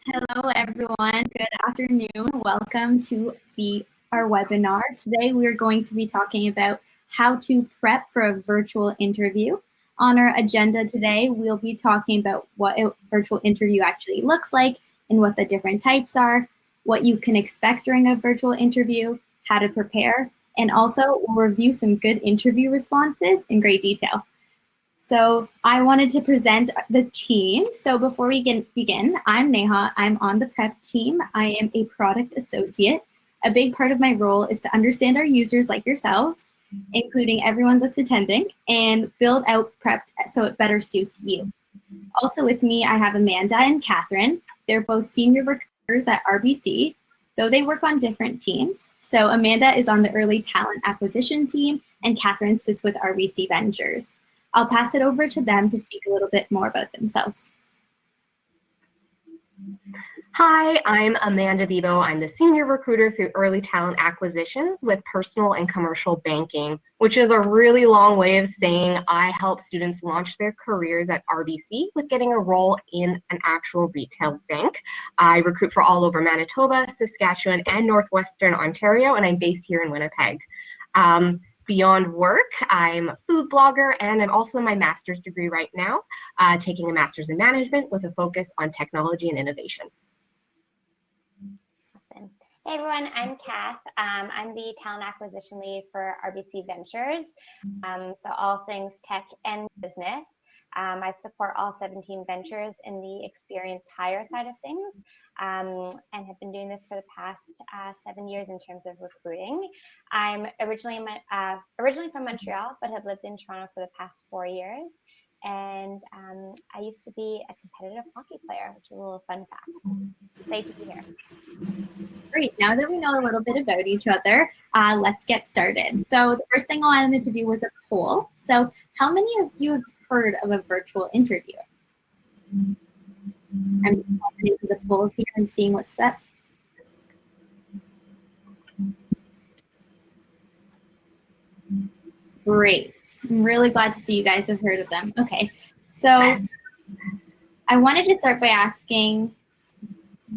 Hello, everyone. Good afternoon. Welcome to our webinar. Today, we are going to be talking about how to prep for a virtual interview. On our agenda today, we'll be talking about what a virtual interview actually looks like and what the different types are, what you can expect during a virtual interview, how to prepare, and also we'll review some good interview responses in great detail. So I wanted to present the team. So before we begin, I'm Neha. I'm on the prep team. I am a product associate. A big part of my role is to understand our users like yourselves, including everyone that's attending, and build out prep so it better suits you. Also with me, I have Amanda and Catherine. They're both senior recruiters at RBC, though they work on different teams. So Amanda is on the early talent acquisition team, and Catherine sits with RBC Ventures. I'll pass it over to them to speak a little bit more about themselves. Hi, I'm Amanda Bebo. I'm the senior recruiter through early talent acquisitions with personal and commercial banking, which is a really long way of saying I help students launch their careers at RBC with getting a role in an actual retail bank. I recruit for all over Manitoba, Saskatchewan, and Northwestern Ontario, and I'm based here in Winnipeg. Beyond work, I'm a food blogger, and I'm also in my master's degree right now, taking a master's in management with a focus on technology and innovation. Awesome. Hey everyone, I'm Kath. I'm the talent acquisition lead for RBC Ventures, so all things tech and business. I support all 17 ventures in the experienced hire side of things, and have been doing this for the past 7 years in terms of recruiting. I'm originally from Montreal, but have lived in Toronto for the past 4 years. And I used to be a competitive hockey player, which is a little fun fact. Excited to be here. Great. Now that we know a little bit about each other, let's get started. So the first thing I wanted to do was a poll. So how many of you have heard of a virtual interview? I'm just popping into the polls here and seeing what's up. Great. I'm really glad to see you guys have heard of them. Okay. So I wanted to start by asking,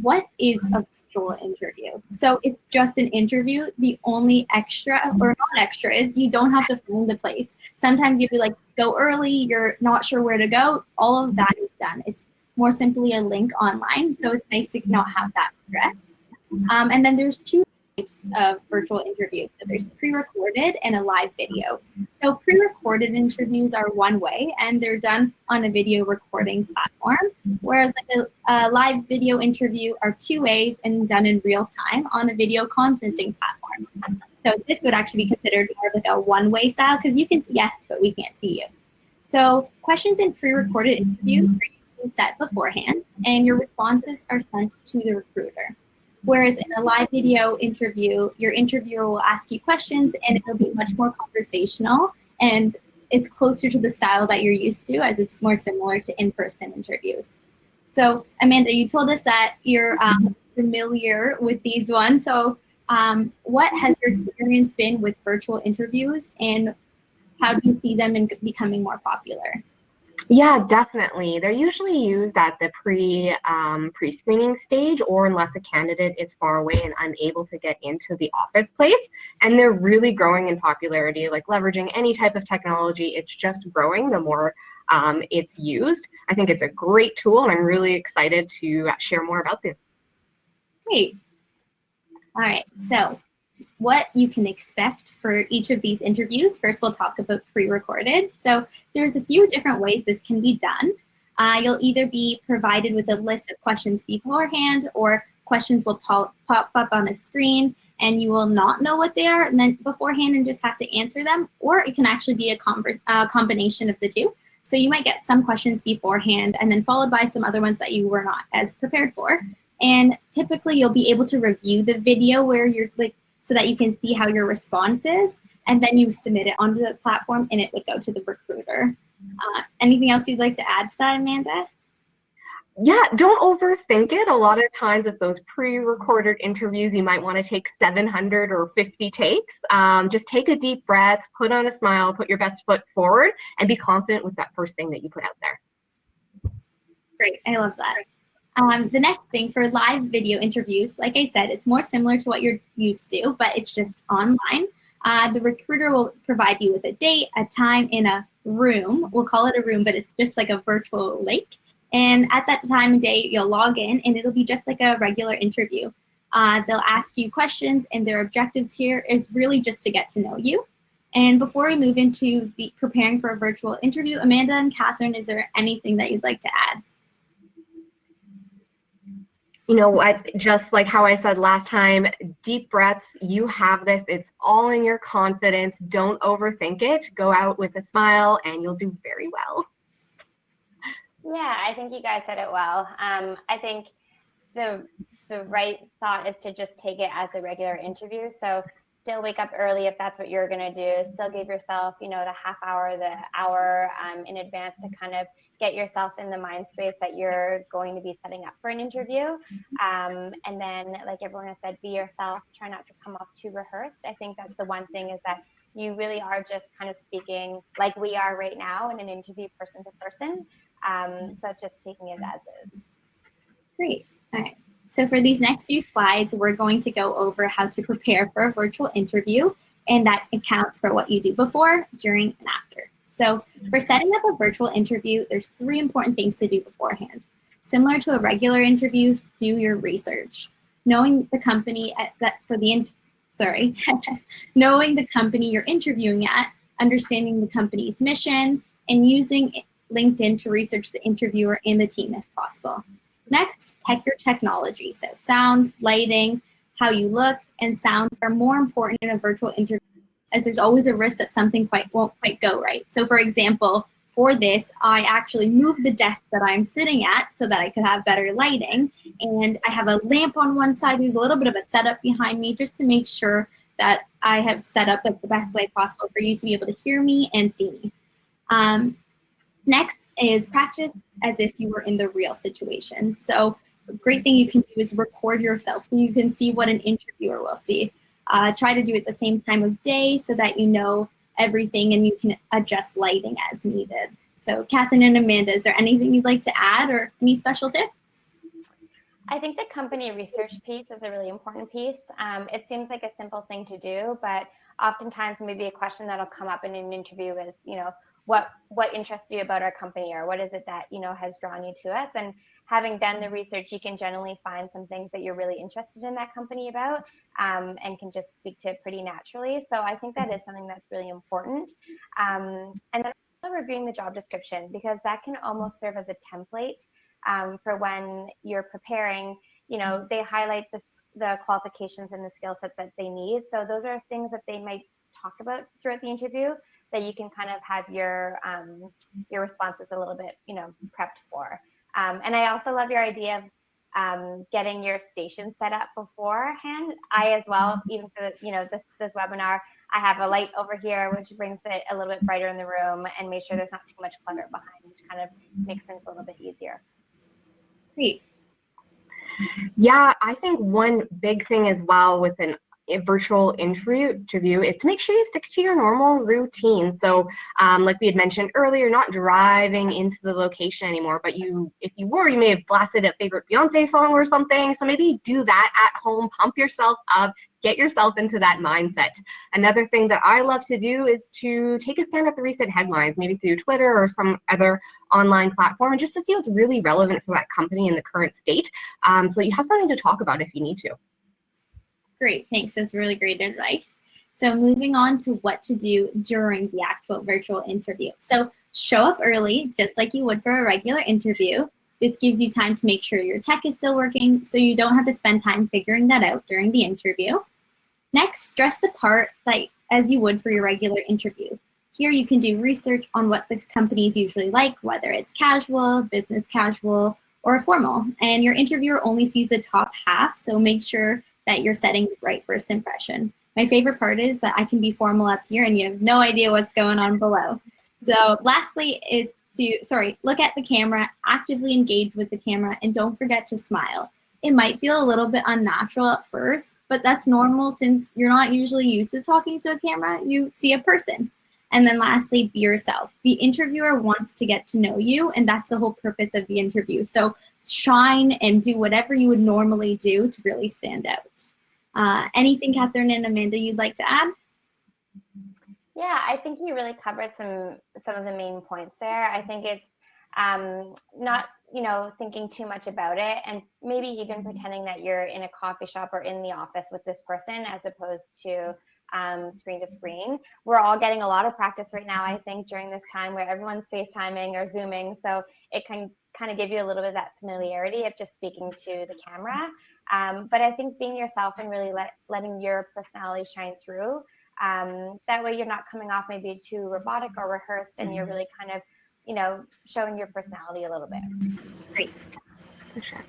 what is a virtual interview? So it's just an interview. The only extra, or not extra, is you don't have to find the place. Sometimes you'd be like, go early, you're not sure where to go. All of that is done. It's more simply a link online. So it's nice to not have that stress. And then there's two types of virtual interviews. So there's pre-recorded and a live video. So pre-recorded interviews are one way, and they're done on a video recording platform, whereas like a live video interview are two ways and done in real time on a video conferencing platform. So this would actually be considered more of like a one-way style because you can see us, but we can't see you. So questions in pre-recorded interviews are usually set beforehand, and your responses are sent to the recruiter. Whereas in a live video interview, your interviewer will ask you questions and it'll be much more conversational, and it's closer to the style that you're used to, as it's more similar to in-person interviews. So Amanda, you told us that you're familiar with these ones. So what has your experience been with virtual interviews, and how do you see them in becoming more popular? Yeah, definitely. They're usually used at the pre-screening stage, or unless a candidate is far away and unable to get into the office place. And they're really growing in popularity, like leveraging any type of technology. It's just growing the more it's used. I think it's a great tool, and I'm really excited to share more about this. Great. All right, so what you can expect for each of these interviews. First, we'll talk about pre-recorded. So there's a few different ways this can be done. You'll either be provided with a list of questions beforehand, or questions will pop up on a screen and you will not know what they are and then beforehand and just have to answer them, or it can actually be a combination of the two. So you might get some questions beforehand and then followed by some other ones that you were not as prepared for. And typically you'll be able to review the video where you're like, so that you can see how your response is, and then you submit it onto the platform and it would go to the recruiter. Anything else you'd like to add to that, Amanda? Yeah, don't overthink it. A lot of times with those pre-recorded interviews, you might want to take 700 or 50 takes. Just take a deep breath, put on a smile, put your best foot forward, and be confident with that first thing that you put out there. Great, I love that. The next thing for live video interviews, like I said, it's more similar to what you're used to, but it's just online. The recruiter will provide you with a date, a time, in a room. We'll call it a room, but it's just like a virtual link. And at that time and date, you'll log in, and it'll be just like a regular interview. They'll ask you questions, and their objectives here is really just to get to know you. And before we move into the preparing for a virtual interview, Amanda and Catherine, is there anything that you'd like to add? You know what, just like how I said last time, deep breaths, you have this, it's all in your confidence, don't overthink it, go out with a smile and you'll do very well. Yeah, I think you guys said it well. I think the right thought is to just take it as a regular interview. So still wake up early if that's what you're going to do. Still give yourself, the half hour, the hour in advance to kind of get yourself in the mind space that you're going to be setting up for an interview. And then, like everyone has said, be yourself. Try not to come off too rehearsed. I think that's the one thing, is that you really are just kind of speaking like we are right now in an interview, person to person. So just taking it as is. Great. All right. So for these next few slides, we're going to go over how to prepare for a virtual interview, and that accounts for what you do before, during, and after. So for setting up a virtual interview, there's 3 important things to do beforehand. Similar to a regular interview, do your research. Knowing the company knowing the company you're interviewing at, understanding the company's mission, and using LinkedIn to research the interviewer and the team if possible. Next, check your technology. So sound, lighting, how you look, and sound are more important in a virtual interview, as there's always a risk that something won't quite go right. So for example, for this, I actually moved the desk that I'm sitting at so that I could have better lighting. And I have a lamp on one side. There's a little bit of a setup behind me just to make sure that I have set up the best way possible for you to be able to hear me and see me. Next is practice as if you were in the real situation. So a great thing you can do is record yourself so you can see what an interviewer will see. Try to do it the same time of day so that you know everything and you can adjust lighting as needed. So Catherine and Amanda, is there anything you'd like to add or any special tips? I think the company research piece is a really important piece. It seems like a simple thing to do, but oftentimes maybe a question that'll come up in an interview is, what interests you about our company, or what is it that, has drawn you to us? And having done the research, you can generally find some things that you're really interested in that company about, and can just speak to it pretty naturally. So I think that is something that's really important. And then also reviewing the job description, because that can almost serve as a template for when you're preparing. They highlight the qualifications and the skill sets that they need. So those are things that they might talk about throughout the interview that you can kind of have your responses a little bit, prepped for. And I also love your idea of getting your station set up beforehand. I as well, even for this webinar, I have a light over here, which brings it a little bit brighter in the room, and make sure there's not too much clutter behind, which kind of makes things a little bit easier. Great. Yeah, I think one big thing as well with a virtual interview is to make sure you stick to your normal routine. So like we had mentioned earlier, not driving into the location anymore, but if you were, you may have blasted a favorite Beyonce song or something. So maybe do that at home, pump yourself up, get yourself into that mindset. Another thing that I love to do is to take a scan at the recent headlines, maybe through Twitter or some other online platform, and just to see what's really relevant for that company in the current state, so you have something to talk about if you need to. Great, thanks. That's really great advice. So moving on to what to do during the actual virtual interview. So show up early, just like you would for a regular interview. This gives you time to make sure your tech is still working, so you don't have to spend time figuring that out during the interview. Next, dress the part as you would for your regular interview. Here you can do research on what the companies usually like, whether it's casual, business casual, or formal. And your interviewer only sees the top half, so make sure that you're setting the right first impression. My favorite part is that I can be formal up here and you have no idea what's going on below. So lastly, it's look at the camera, actively engage with the camera, and don't forget to smile. It might feel a little bit unnatural at first, but that's normal since you're not usually used to talking to a camera. You see a person. And then lastly, be yourself. The interviewer wants to get to know you, and that's the whole purpose of the interview. So shine and do whatever you would normally do to really stand out. Anything, Catherine and Amanda, you'd like to add? Yeah, I think you really covered some of the main points there. I think it's not, thinking too much about it, and maybe even pretending that you're in a coffee shop or in the office with this person as opposed to screen to screen. We're all getting a lot of practice right now, I think, during this time where everyone's FaceTiming or Zooming. So it can kind of give you a little bit of that familiarity of just speaking to the camera. But I think being yourself and really letting your personality shine through. That way you're not coming off maybe too robotic or rehearsed, and you're really kind of, showing your personality a little bit. Great. For sure.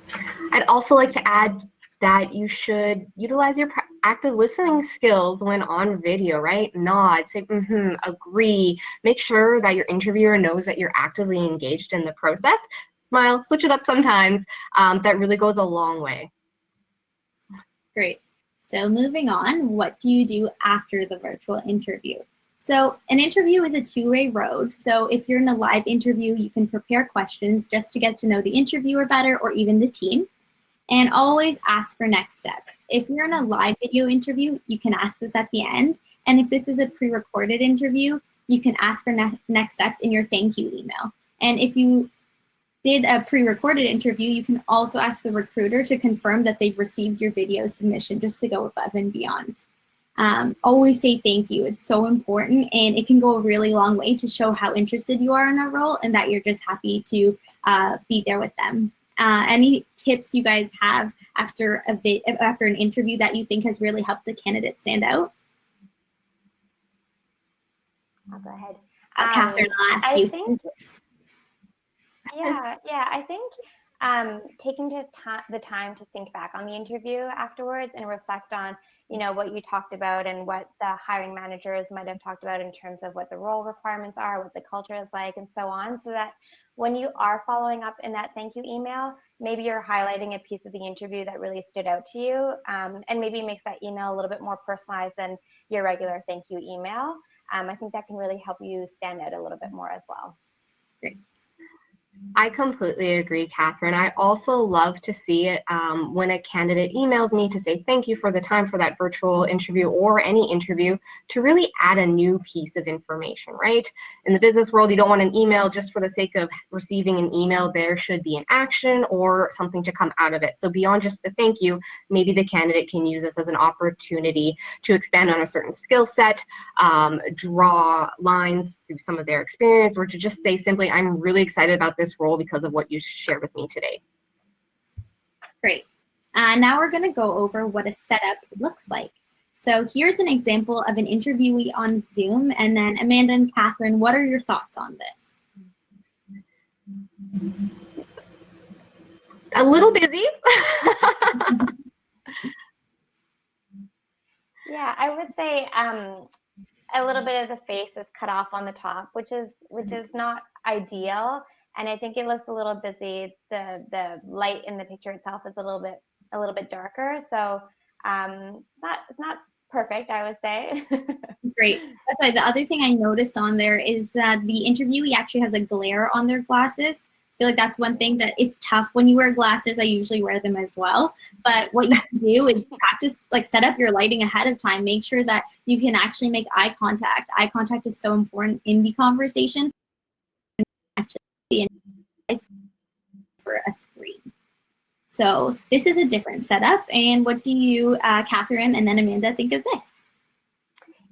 I'd also like to add that you should utilize your active listening skills when on video, right? Nod, say, agree. Make sure that your interviewer knows that you're actively engaged in the process. Smile, switch it up sometimes. That really goes a long way. Great. So moving on, what do you do after the virtual interview? So an interview is a two-way road. So if you're in a live interview, you can prepare questions just to get to know the interviewer better or even the team. And always ask for next steps. If you're in a live video interview, you can ask this at the end. And if this is a pre-recorded interview, you can ask for next steps in your thank you email. And if you did a pre-recorded interview, you can also ask the recruiter to confirm that they've received your video submission, just to go above and beyond. Always say thank you. It's so important, and it can go a really long way to show how interested you are in a role and that you're just happy to be there with them. Any tips you guys have after an interview that you think has really helped the candidate stand out? I'll go ahead. Catherine, I'll ask you. I think taking the time to think back on the interview afterwards and reflect on, what you talked about and what the hiring managers might have talked about in terms of what the role requirements are, what the culture is like, and so on, so that when you are following up in that thank you email, maybe you're highlighting a piece of the interview that really stood out to you, and maybe makes that email a little bit more personalized than your regular thank you email. I think that can really help you stand out a little bit more as well. Great. I completely agree, Catherine. I also love to see it when a candidate emails me to say thank you for the time for that virtual interview or any interview, to really add a new piece of information, right? In the business world, you don't want an email just for the sake of receiving an email. There should be an action or something to come out of it. So beyond just the thank you, maybe the candidate can use this as an opportunity to expand on a certain skill set, draw lines through some of their experience, or to just say simply, I'm really excited about this role because of what you shared with me today. Great. Now we're going to go over what a setup looks like. So here's an example of an interviewee on Zoom, and then Amanda and Catherine, what are your thoughts on this? A little busy. Yeah, I would say a little bit of the face is cut off on the top, which is not ideal, and I think it looks a little busy. The light in the picture itself is a little bit darker, so it's not perfect, I would say. Great. That's why the other thing I noticed on there is that the interviewee actually has a glare on their glasses. I feel like that's one thing that it's tough when you wear glasses. I usually wear them as well. But what you can do is practice, like set up your lighting ahead of time. Make sure that you can actually make eye contact. Eye contact is so important in the conversation. Actually, for a screen. So this is a different setup. And what do you, Catherine and then Amanda, think of this?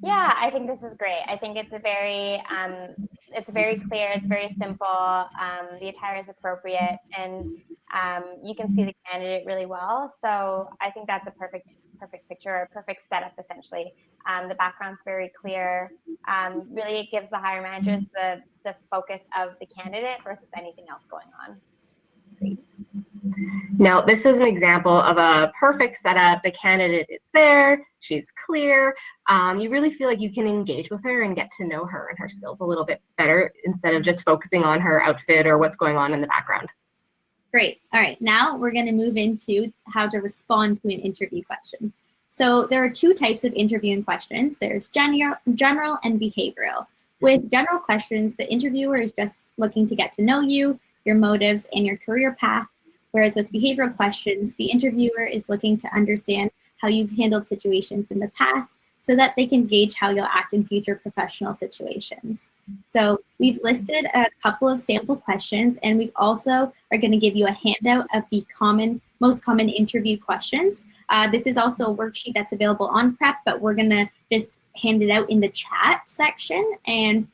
Yeah, I think this is great. I think it's very clear. It's very simple. The attire is appropriate, and you can see the candidate really well. So I think that's a perfect picture, a perfect setup, essentially. The background's very clear. Really, it gives the hiring managers the focus of the candidate versus anything else going on. Now, this is an example of a perfect setup. The candidate is there. She's clear. You really feel like you can engage with her and get to know her and her skills a little bit better instead of just focusing on her outfit or what's going on in the background. Great. All right. Now we're going to move into how to respond to an interview question. So there are two types of interviewing questions. There's general and behavioral. With general questions, the interviewer is just looking to get to know you, your motives, and your career path. Whereas with behavioral questions, the interviewer is looking to understand how you've handled situations in the past so that they can gauge how you'll act in future professional situations. So we've listed a couple of sample questions, and we also are going to give you a handout of the most common interview questions. This is also a worksheet that's available on Prep, but we're going to just hand it out in the chat section. And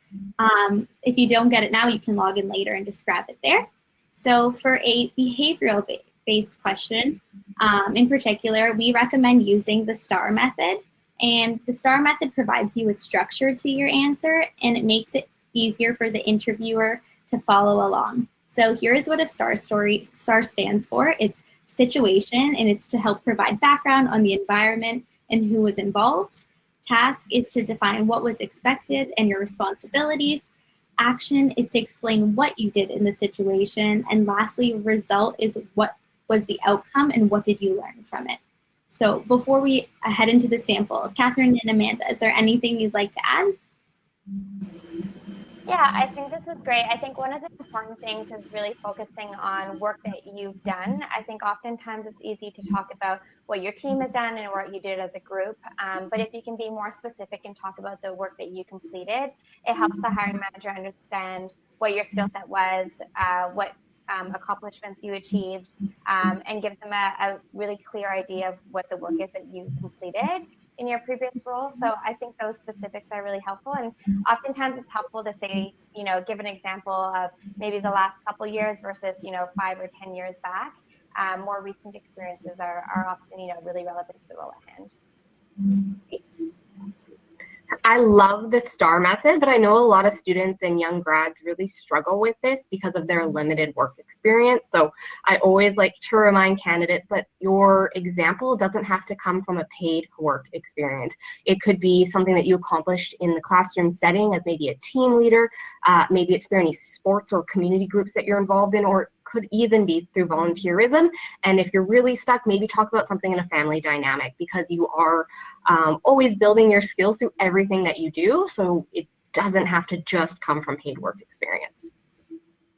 if you don't get it now, you can log in later and just grab it there. So for a behavioral-based question, in particular, we recommend using the STAR method. And the STAR method provides you with structure to your answer, and it makes it easier for the interviewer to follow along. So here's what a STAR stands for. It's situation, and it's to help provide background on the environment and who was involved. Task is to define what was expected and your responsibilities. Action is to explain what you did in the situation. And lastly, result is what was the outcome and what did you learn from it. So before we head into the sample, Catherine and Amanda, is there anything you'd like to add? Yeah, I think this is great. I think one of the important things is really focusing on work that you've done. I think oftentimes it's easy to talk about what your team has done and what you did as a group. But if you can be more specific and talk about the work that you completed, it helps the hiring manager understand what your skill set was, what accomplishments you achieved, and gives them a really clear idea of what the work is that you completed in your previous role. So I think those specifics are really helpful. And oftentimes it's helpful to say, give an example of maybe the last couple years versus, 5 or 10 years back. More recent experiences are often, really relevant to the role at hand. I love the STAR method, but I know a lot of students and young grads really struggle with this because of their limited work experience. So I always like to remind candidates that your example doesn't have to come from a paid work experience. It could be something that you accomplished in the classroom setting as maybe a team leader, maybe it's through any sports or community groups that you're involved in, or could even be through volunteerism. And if you're really stuck, maybe talk about something in a family dynamic, because you are always building your skills through everything that you do. So it doesn't have to just come from paid work experience.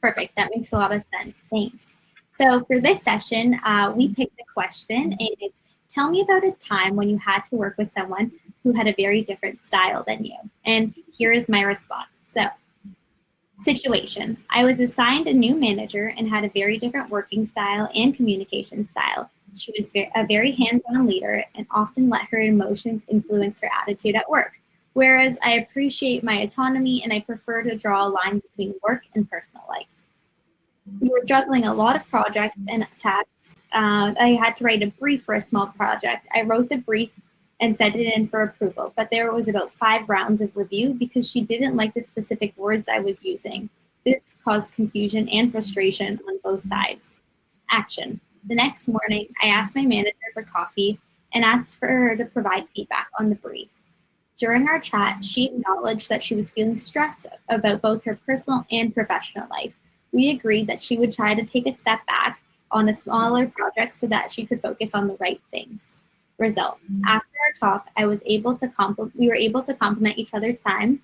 Perfect. That makes a lot of sense. Thanks. So for this session, we picked a question, and it's, tell me about a time when you had to work with someone who had a very different style than you. And here is my response. So, situation. I was assigned a new manager and had a very different working style and communication style. She was a very hands-on leader and often let her emotions influence her attitude at work. Whereas I appreciate my autonomy and I prefer to draw a line between work and personal life. We were juggling a lot of projects and tasks. I had to write a brief for a small project. I wrote the brief and sent it in for approval, but there was about 5 rounds of review because she didn't like the specific words I was using. This caused confusion and frustration on both sides. Action. The next morning, I asked my manager for coffee and asked for her to provide feedback on the brief. During our chat, she acknowledged that she was feeling stressed about both her personal and professional life. We agreed that she would try to take a step back on a smaller project so that she could focus on the right things. Result. After our talk, we were able to complement each other's time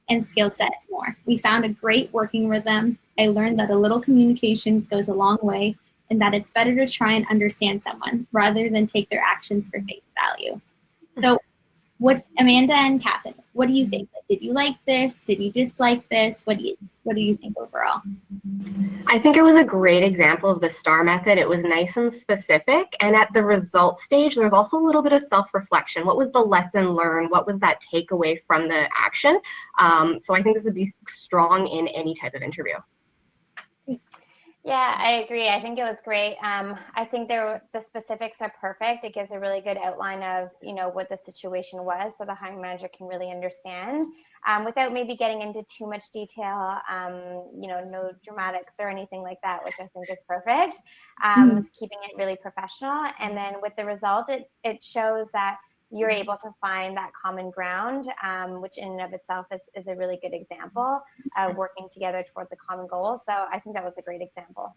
and skill set more. We found a great working rhythm. I learned that a little communication goes a long way, and that it's better to try and understand someone rather than take their actions for face value. So Amanda and Catherine, what do you think? Did you like this? Did you dislike this? What do you think overall? I think it was a great example of the STAR method. It was nice and specific. And at the result stage, there's also a little bit of self-reflection. What was the lesson learned? What was that takeaway from the action? So I think this would be strong in any type of interview. Yeah, I agree. I think it was great. I think the specifics are perfect. It gives a really good outline of, what the situation was so the hiring manager can really understand without maybe getting into too much detail, no dramatics or anything like that, which I think is perfect. It's keeping it really professional. And then with the result, it shows that you're able to find that common ground, which in and of itself is a really good example of working together towards a common goal. So I think that was a great example.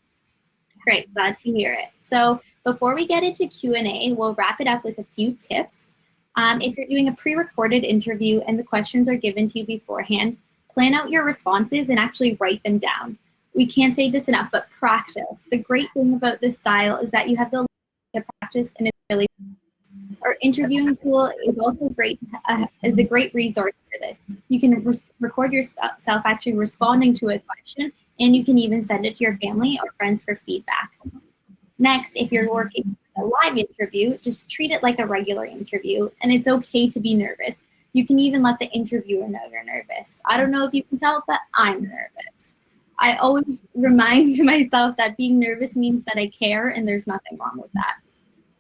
Great, glad to hear it. So before we get into Q&A, we'll wrap it up with a few tips. If you're doing a pre-recorded interview and the questions are given to you beforehand, Plan out your responses and actually write them down. We can't say this enough, but practice. The great thing about this style is that you have the to practice, and it's really our interviewing tool is also great, is a great resource for this. You can record yourself actually responding to a question, and you can even send it to your family or friends for feedback. Next, if you're working a live interview, just treat it like a regular interview, and it's okay to be nervous. You can even let the interviewer know you're nervous. I don't know if you can tell, but I'm nervous. I always remind myself that being nervous means that I care, and there's nothing wrong with that.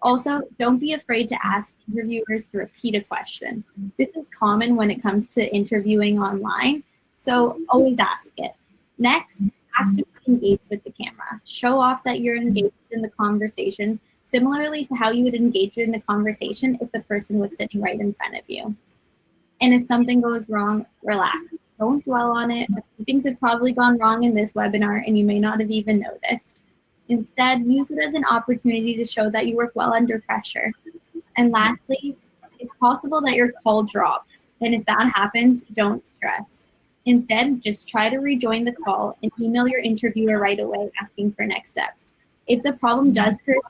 Also, don't be afraid to ask interviewers to repeat a question. This is common when it comes to interviewing online, so always ask it. Next, actively engage with the camera. Show off that you're engaged in the conversation, similarly to how you would engage in a conversation if the person was sitting right in front of you. And if something goes wrong, relax. Don't dwell on it. Things have probably gone wrong in this webinar and you may not have even noticed. Instead, use it as an opportunity to show that you work well under pressure. And lastly, it's possible that your call drops. And if that happens, don't stress. Instead, just try to rejoin the call and email your interviewer right away asking for next steps. If the problem does persist,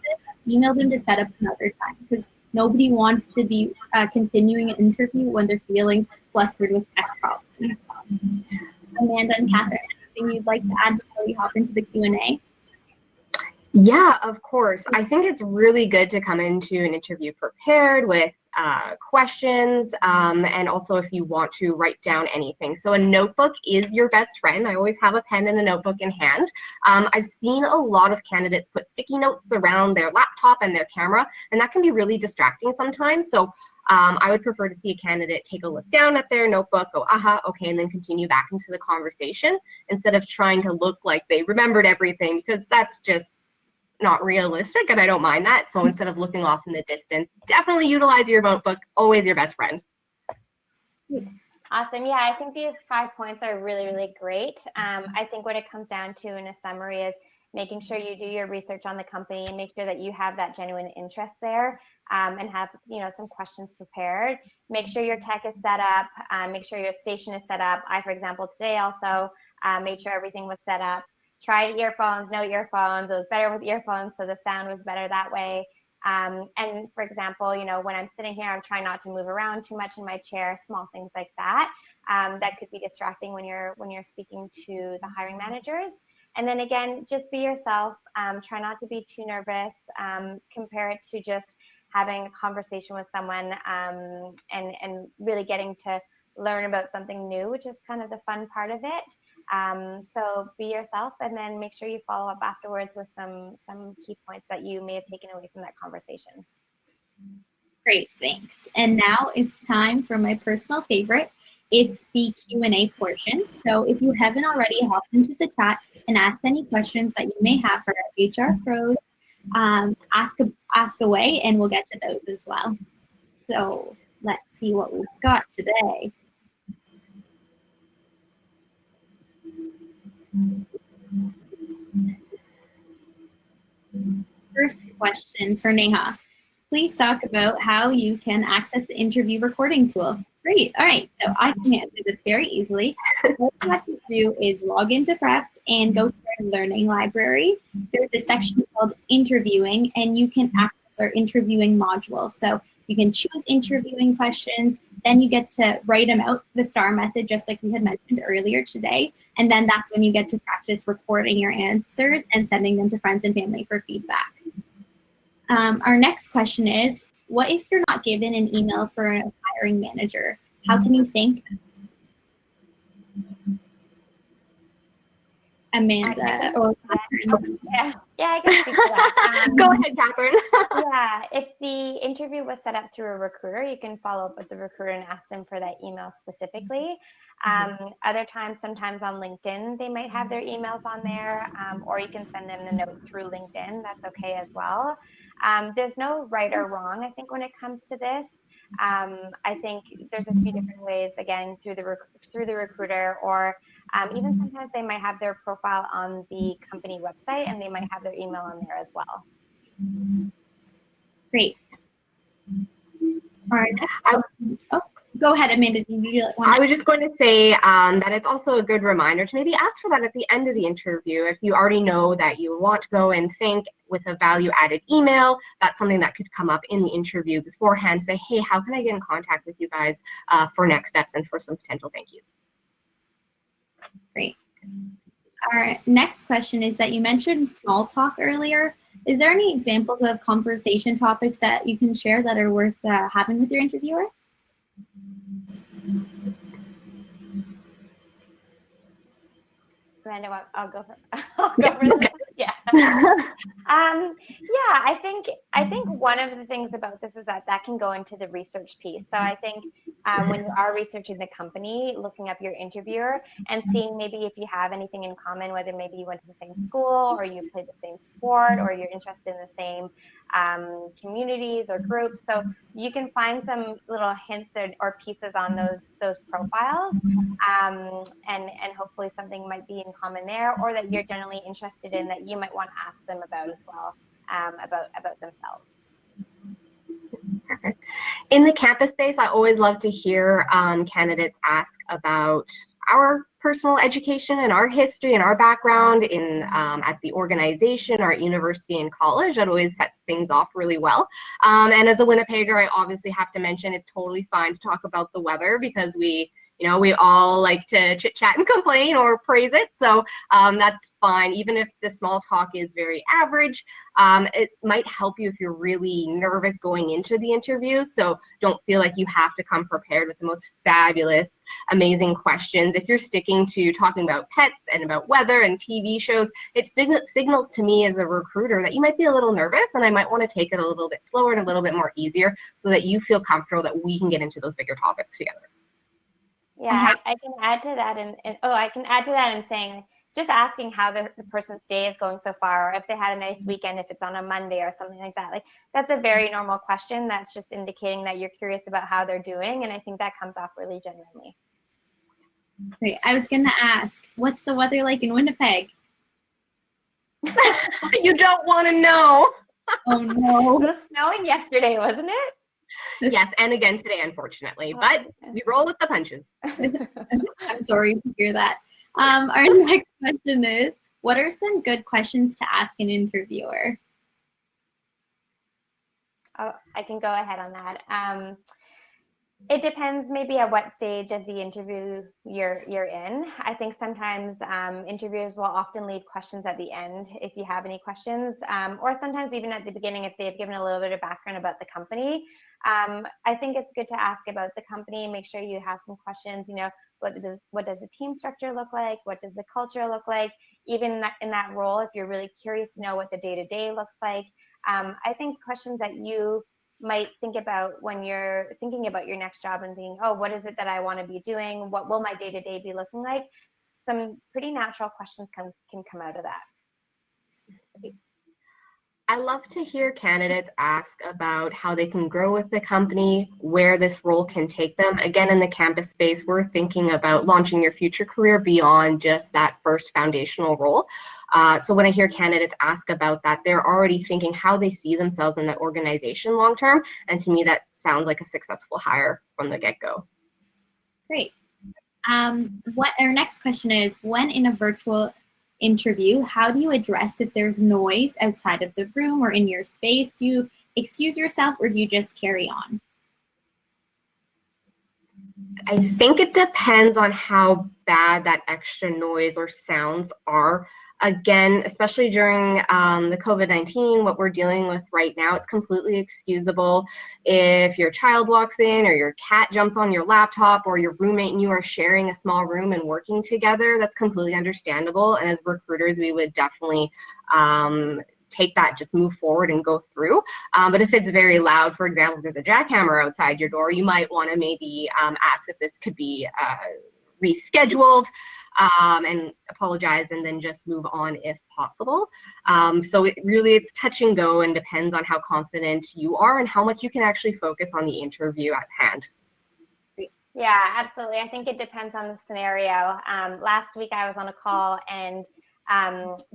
email them to set up another time, because nobody wants to be continuing an interview when they're feeling flustered with tech problems. Amanda and Catherine, anything you'd like to add before we hop into the Q&A? Yeah, of course. I think it's really good to come into an interview prepared with questions, and also if you want to write down anything. So a notebook is your best friend. I always have a pen and a notebook in hand. I've seen a lot of candidates put sticky notes around their laptop and their camera, and that can be really distracting sometimes. So I would prefer to see a candidate take a look down at their notebook, go, aha, okay, and then continue back into the conversation instead of trying to look like they remembered everything, because that's just not realistic, and I don't mind that. So instead of looking off in the distance, definitely utilize your notebook, always your best friend. Awesome. Yeah, I think these 5 points are really, really great. I think what it comes down to in a summary is making sure you do your research on the company and make sure that you have that genuine interest there, and have, you know, some questions prepared. Make sure your tech is set up. Make sure your station is set up. I, for example, today also made sure everything was set up. Tried earphones, no earphones. It was better with earphones, so the sound was better that way. And for example, you know, when I'm sitting here, I'm trying not to move around too much in my chair, small things like that, that could be distracting when you're speaking to the hiring managers. And then again, just be yourself. Try not to be too nervous. Compare it to just having a conversation with someone, and really getting to learn about something new, which is kind of the fun part of it. So be yourself, and then make sure you follow up afterwards with some key points that you may have taken away from that conversation. Great, thanks. And now it's time for my personal favorite. It's the Q&A portion. So if you haven't already, hop into the chat and ask any questions that you may have for our HR pros. Ask away, and we'll get to those as well. So let's see what we've got today. First question for Neha. Please talk about how you can access the interview recording tool. Great. All right. So I can answer this very easily. What you have to do is log into Prep and go to our learning library. There's a section called interviewing, and you can access our interviewing module. So you can choose interviewing questions. Then you get to write them out, the STAR method, just like we had mentioned earlier today. And then that's when you get to practice recording your answers and sending them to friends and family for feedback. Our next question is, what if you're not given an email for a hiring manager? How can you thank them? Amanda or Catherine? Yeah, I can speak to that. Go ahead, Catherine. Yeah, if the interview was set up through a recruiter, you can follow up with the recruiter and ask them for that email specifically. Other times, sometimes on LinkedIn, they might have their emails on there, or you can send them a note through LinkedIn. That's okay as well. There's no right or wrong, I think, when it comes to this. I think there's a few different ways, again, through the recruiter, or even sometimes they might have their profile on the company website, and they might have their email on there as well. Great. All right. Go ahead, Amanda. Do you want I was just going to say that it's also a good reminder to maybe ask for that at the end of the interview. If you already know that you want to go and think with a value-added email, that's something that could come up in the interview beforehand. Say, hey, how can I get in contact with you guys for next steps and for some potential thank yous? Great. Our next question is that you mentioned small talk earlier. Is there any examples of conversation topics that you can share that are worth having with your interviewer? Amanda, I'll go for this. Yeah. Yeah, I think one of the things about this is that can go into the research piece. So I think when you are researching the company, looking up your interviewer and seeing maybe if you have anything in common, whether maybe you went to the same school or you played the same sport or you're interested in the same communities or groups. So you can find some little hints or pieces on those profiles, and hopefully something might be in common there, or that you're generally interested in that you might want to ask them about as well, about themselves. In the campus space, I always love to hear candidates ask about our personal education and our history and our background in at the organization, our university and college. That always sets things off really well. And as a Winnipegger, I obviously have to mention it's totally fine to talk about the weather because we all like to chit chat and complain or praise it. So that's fine. Even if the small talk is very average, it might help you if you're really nervous going into the interview. So don't feel like you have to come prepared with the most fabulous, amazing questions. If you're sticking to talking about pets and about weather and TV shows, it signals to me as a recruiter that you might be a little nervous and I might want to take it a little bit slower and a little bit more easier so that you feel comfortable that we can get into those bigger topics together. Yeah, I can add to that, I can add to that in saying just asking how the person's day is going so far, or if they had a nice weekend, if it's on a Monday or something like that. Like that's a very normal question. That's just indicating that you're curious about how they're doing, and I think that comes off really genuinely. Great. I was going to ask, what's the weather like in Winnipeg? You don't want to know. Oh no. It was snowing yesterday, wasn't it? Yes, and again today, unfortunately, but we roll with the punches. I'm sorry to hear that. Our next question is, what are some good questions to ask an interviewer? Oh, I can go ahead on that. It depends maybe at what stage of the interview you're in. I think sometimes interviewers will often leave questions at the end if you have any questions, or sometimes even at the beginning if they've given a little bit of background about the company. I think it's good to ask about the company. Make sure you have some questions. What does the team structure look like? What does the culture look like? Even in that role, if you're really curious to know what the day-to-day looks like, I think questions that you might think about when you're thinking about your next job and thinking, oh, what is it that I want to be doing? What will my day-to-day be looking like? Some pretty natural questions can come out of that. I love to hear candidates ask about how they can grow with the company, where this role can take them. Again, in the campus space, we're thinking about launching your future career beyond just that first foundational role. So when I hear candidates ask about that, they're already thinking how they see themselves in that organization long term. And to me, that sounds like a successful hire from the get-go. Great. What our next question is, when in a virtual interview, how do you address if there's noise outside of the room or in your space? Do you excuse yourself or do you just carry on? I think it depends on how bad that extra noise or sounds are. Again, especially during the COVID-19, what we're dealing with right now, it's completely excusable. If your child walks in or your cat jumps on your laptop or your roommate and you are sharing a small room and working together, that's completely understandable. And as recruiters, we would definitely take that, just move forward and go through. But if it's very loud, for example, if there's a jackhammer outside your door, you might want to maybe ask if this could be rescheduled and apologize and then just move on if possible. So it's touch and go and depends on how confident you are and how much you can actually focus on the interview at hand. Yeah, absolutely. I think it depends on the scenario. Last week I was on a call and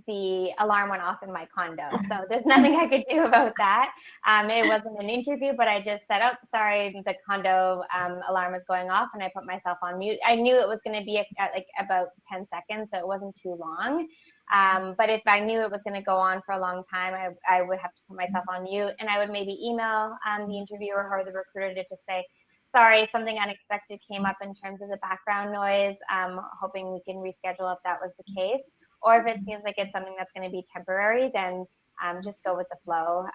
the alarm went off in my condo. So there's nothing I could do about that. It wasn't an interview, but I just said, oh, sorry, the condo alarm was going off, and I put myself on mute. I knew it was going to be like about 10 seconds, so it wasn't too long. But if I knew it was going to go on for a long time, I would have to put myself on mute, and I would maybe email the interviewer or the recruiter to just say, sorry, something unexpected came up in terms of the background noise. Hoping we can reschedule if that was the case. Or if it seems like it's something that's going to be temporary, then just go with the flow.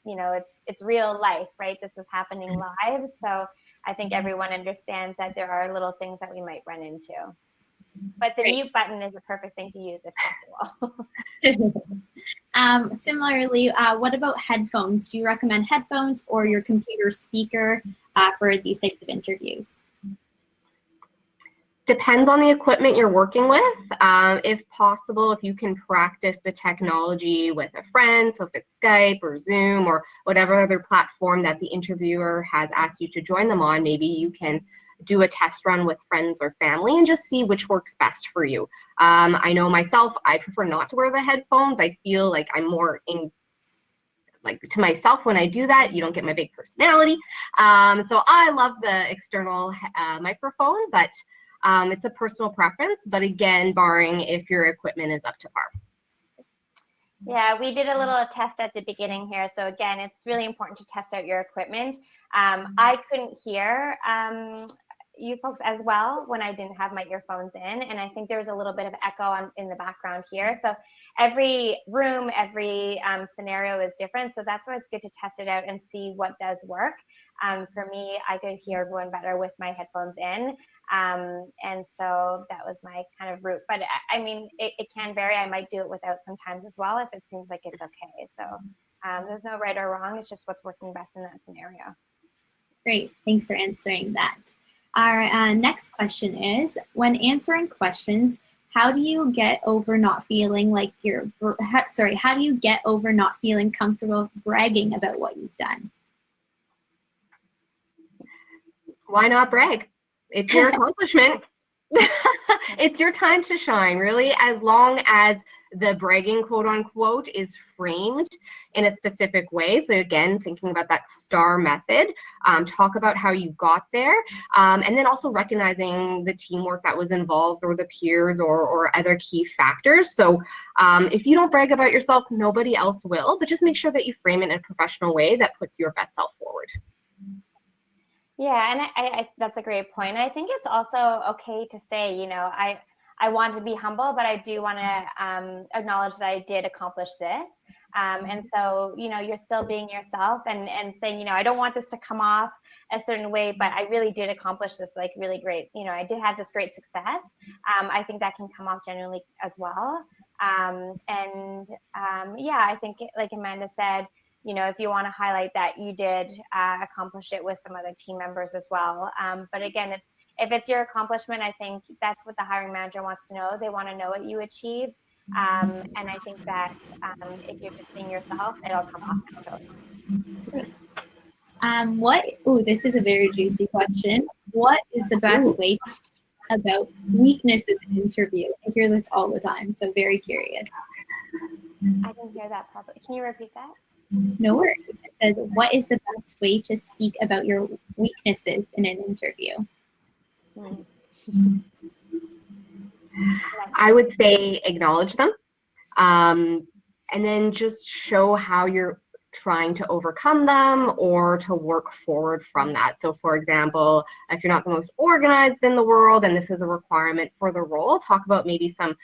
You know, it's real life, right? This is happening live. So I think everyone understands that there are little things that we might run into. But the mute button is a perfect thing to use if possible. Similarly, what about headphones? Do you recommend headphones or your computer speaker for these types of interviews? Depends on the equipment you're working with. If possible, if you can practice the technology with a friend, so if it's Skype or Zoom or whatever other platform that the interviewer has asked you to join them on, maybe you can do a test run with friends or family and just see which works best for you. I know myself, I prefer not to wear the headphones. I feel like I'm more to myself when I do that. You don't get my big personality. So I love the external microphone, but it's a personal preference, but again, barring if your equipment is up to par. Yeah, we did a little test at the beginning here. So again, it's really important to test out your equipment. I couldn't hear you folks as well when I didn't have my earphones in. And I think there was a little bit of echo in the background here. So every room, every scenario is different. So that's why it's good to test it out and see what does work. For me, I could hear everyone better with my headphones in. And so that was my kind of route. But I mean, it can vary. I might do it without sometimes as well if it seems like it's okay. So there's no right or wrong. It's just what's working best in that scenario. Great. Thanks for answering that. Our next question is, when answering questions, how do you get over not feeling like how do you get over not feeling comfortable bragging about what you've done? Why not brag? It's your accomplishment. It's your time to shine, really, as long as the bragging, quote unquote, is framed in a specific way. So again, thinking about that STAR method, talk about how you got there, and then also recognizing the teamwork that was involved or the peers or other key factors. So if you don't brag about yourself, nobody else will, but just make sure that you frame it in a professional way that puts your best self forward. Yeah, and I that's a great point. I think it's also okay to say, you know, I want to be humble, but I do want to acknowledge that I did accomplish this. And so, you know, you're still being yourself and saying, you know, I don't want this to come off a certain way, but I really did accomplish this, like, really great. You know, I did have this great success. I think that can come off genuinely as well. Yeah, I think, like Amanda said, you know, if you want to highlight that you did accomplish it with some other team members as well. But again, if it's your accomplishment, I think that's what the hiring manager wants to know. They want to know what you achieved. And I think that if you're just being yourself, it'll come off naturally. This is a very juicy question. What is the best way to speak about weaknesses in an interview? I hear this all the time, so very curious. I didn't hear that properly. Can you repeat that? No worries. It says, what is the best way to speak about your weaknesses in an interview? I would say acknowledge them, and then just show how you're trying to overcome them or to work forward from that. So for example, if you're not the most organized in the world and this is a requirement for the role, talk about maybe some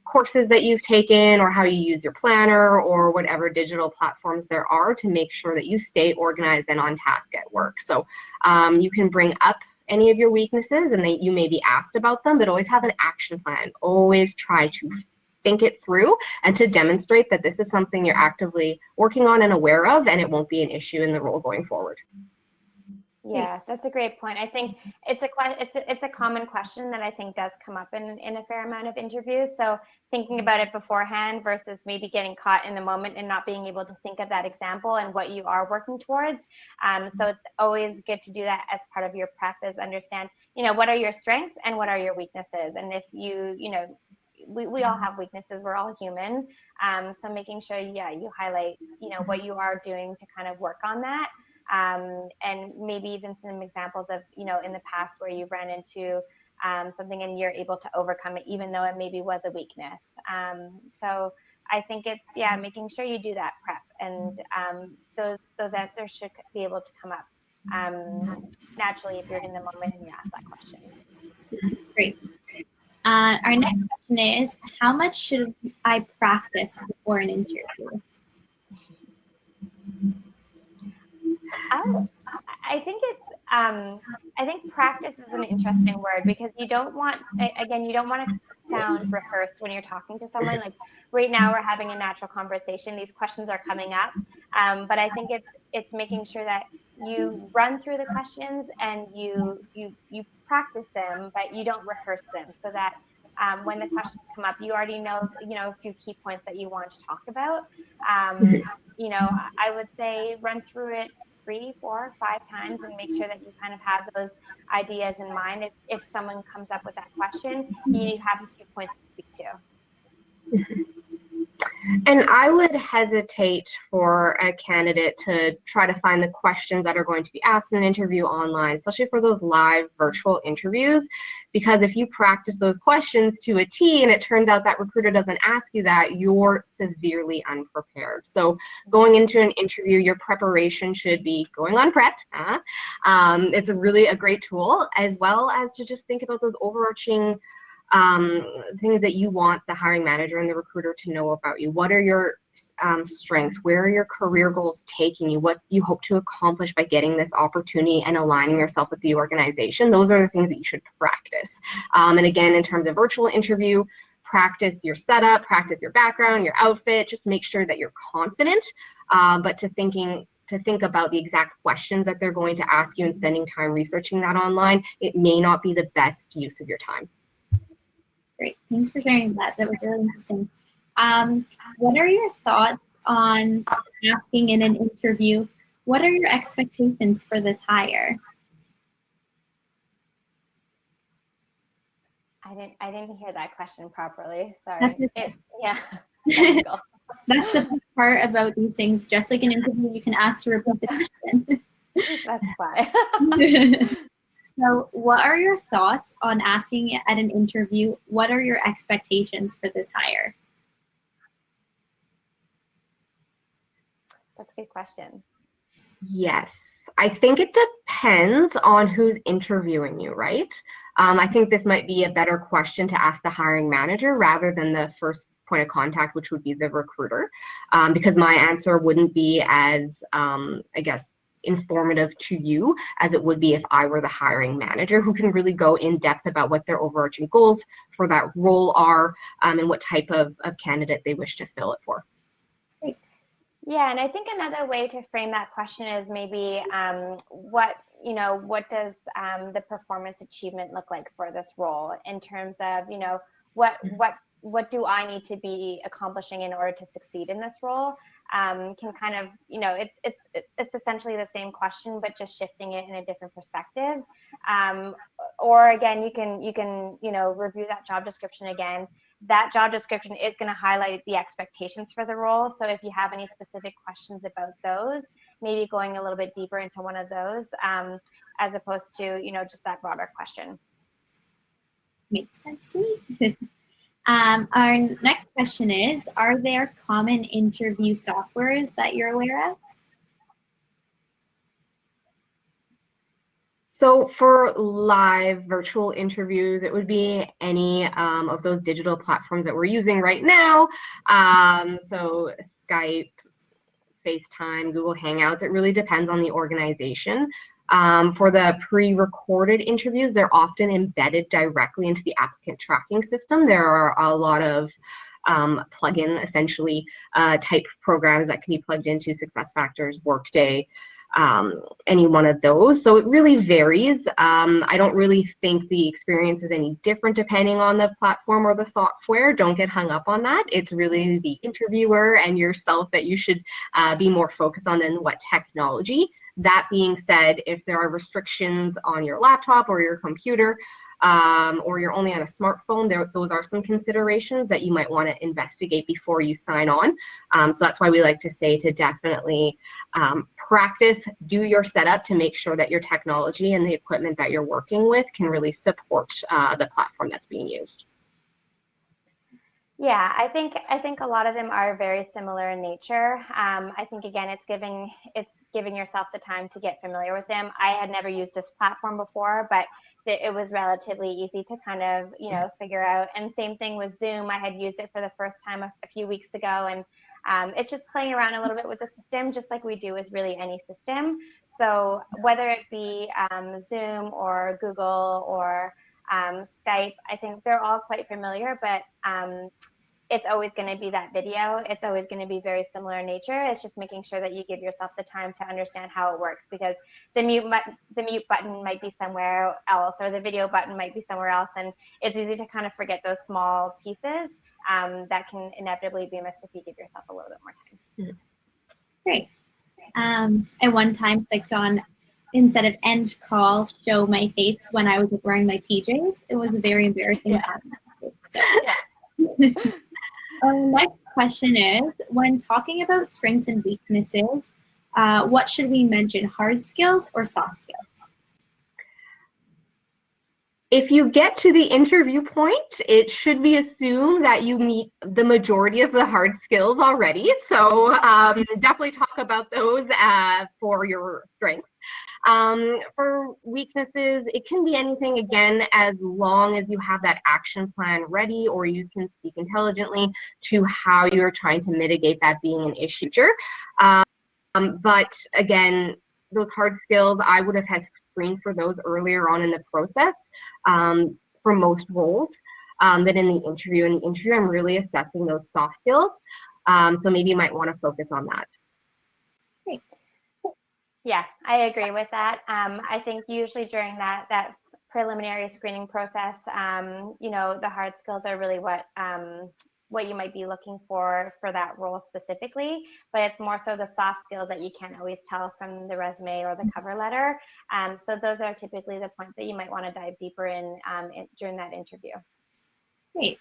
courses that you've taken or how you use your planner or whatever digital platforms there are to make sure that you stay organized and on task at work. So you can bring up any of your weaknesses and you may be asked about them, but always have an action plan. Always try to think it through and to demonstrate that this is something you're actively working on and aware of, and it won't be an issue in the role going forward. Yeah, that's a great point. I think it's a common question that I think does come up in a fair amount of interviews. So thinking about it beforehand versus maybe getting caught in the moment and not being able to think of that example and what you are working towards. So it's always good to do that as part of your prep, is understand, you know, what are your strengths and what are your weaknesses. And if you know, we all have weaknesses. We're all human. So making sure, yeah, you highlight, what you are doing to kind of work on that. And maybe even some examples of, in the past where you ran into something and you're able to overcome it, even though it maybe was a weakness. So I think it's, making sure you do that prep, and those answers should be able to come up naturally if you're in the moment and you ask that question. Great. Our next question is, how much should I practice before an interview? I think it's I think practice is an interesting word, because you don't want to sound rehearsed when you're talking to someone. Like right now we're having a natural conversation, these questions are coming up, but I think it's making sure that you run through the questions and you practice them, but you don't rehearse them, so that when the questions come up, you already know a few key points that you want to talk about. I would say run through it 3, 4, 5 times and make sure that you kind of have those ideas in mind. If someone comes up with that question, you have a few points to speak to. And I would hesitate for a candidate to try to find the questions that are going to be asked in an interview online, especially for those live virtual interviews, because if you practice those questions to a T and it turns out that recruiter doesn't ask you that, you're severely unprepared. So going into an interview, your preparation should be going on prepped. It's a great tool, as well as to just think about those overarching things that you want the hiring manager and the recruiter to know about you. What are your strengths? Where are your career goals taking you? What you hope to accomplish by getting this opportunity and aligning yourself with the organization? Those are the things that you should practice. And again, in terms of virtual interview, practice your setup, practice your background, your outfit. Just make sure that you're confident, but to think about the exact questions that they're going to ask you and spending time researching that online, it may not be the best use of your time. Great, thanks for sharing that. That was really interesting. What are your thoughts on asking in an interview, what are your expectations for this hire? I didn't hear that question properly. Sorry. That's okay. That's the best part about these things. Just like an interview, you can ask to repeat the question. That's fine. So what are your thoughts on asking at an interview, what are your expectations for this hire? That's a good question. Yes, I think it depends on who's interviewing you, right? I think this might be a better question to ask the hiring manager rather than the first point of contact, which would be the recruiter, because my answer wouldn't be as, informative to you as it would be if I were the hiring manager, who can really go in depth about what their overarching goals for that role are, and what type of candidate they wish to fill it for. Yeah, and I think another way to frame that question is maybe what does the performance achievement look like for this role, in terms of what do I need to be accomplishing in order to succeed in this role? Can kind of, it's essentially the same question, but just shifting it in a different perspective. Or again, you can review that job description again. That job description is going to highlight the expectations for the role. So if you have any specific questions about those, maybe going a little bit deeper into one of those, as opposed to, just that broader question. Makes sense to me. Our next question is, are there common interview softwares that you're aware of? So for live virtual interviews, it would be any of those digital platforms that we're using right now. So Skype, FaceTime, Google Hangouts, it really depends on the organization. For the pre-recorded interviews, they're often embedded directly into the applicant tracking system. There are a lot of plug-in, essentially, type programs that can be plugged into SuccessFactors, Workday, any one of those. So it really varies. I don't really think the experience is any different depending on the platform or the software. Don't get hung up on that. It's really the interviewer and yourself that you should be more focused on than what technology. That being said, if there are restrictions on your laptop or your computer, or you're only on a smartphone, those are some considerations that you might want to investigate before you sign on. So that's why we like to say to definitely practice, do your setup to make sure that your technology and the equipment that you're working with can really support the platform that's being used. Yeah, I think a lot of them are very similar in nature. I think again, it's giving yourself the time to get familiar with them. I had never used this platform before, but it was relatively easy to kind of figure out. And same thing with Zoom. I had used it for the first time a few weeks ago, and it's just playing around a little bit with the system, just like we do with really any system. So whether it be Zoom or Google or Skype, I think they're all quite familiar, but it's always going to be that video. It's always going to be very similar in nature. It's just making sure that you give yourself the time to understand how it works, because the mute button might be somewhere else, or the video button might be somewhere else, and it's easy to kind of forget those small pieces that can inevitably be missed if you give yourself a little bit more time. Great. I one time clicked on, instead of end call, show my face when I was wearing my PJs. It was a very embarrassing time. So, yeah. Next question is, when talking about strengths and weaknesses, what should we mention, hard skills or soft skills? If you get to the interview point, it should be assumed that you meet the majority of the hard skills already. So definitely talk about those for your strengths. For weaknesses, it can be anything, again, as long as you have that action plan ready, or you can speak intelligently to how you're trying to mitigate that being an issue. But again, those hard skills, I would have had screened for those earlier on in the process for most roles. That in the interview, I'm really assessing those soft skills. So maybe you might want to focus on that. Great. Yeah, I agree with that. I think usually during that preliminary screening process, the hard skills are really what you might be looking for that role specifically, but it's more so the soft skills that you can't always tell from the resume or the cover letter. So those are typically the points that you might want to dive deeper in during that interview. Great.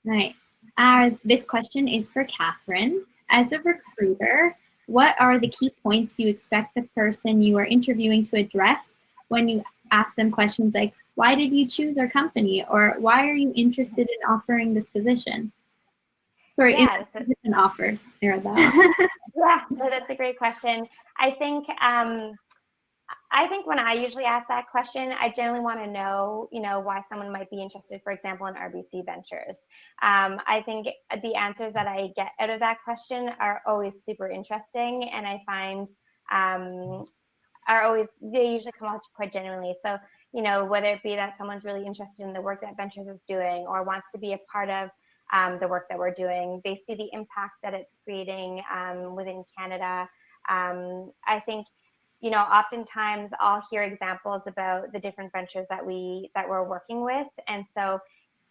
All right. This question is for Catherine. As a recruiter, what are the key points you expect the person you are interviewing to address when you ask them questions like, why did you choose our company? Or why are you interested in offering this position? Sorry, yeah, position offered. Yeah, no, that's a great question. I think when I usually ask that question, I generally want to know, why someone might be interested, for example, in RBC Ventures. I think the answers that I get out of that question are always super interesting, and I find they usually come out quite genuinely. So, whether it be that someone's really interested in the work that Ventures is doing, or wants to be a part of the work that we're doing, they see the impact that it's creating within Canada. I think, oftentimes I'll hear examples about the different ventures that we're working with, and so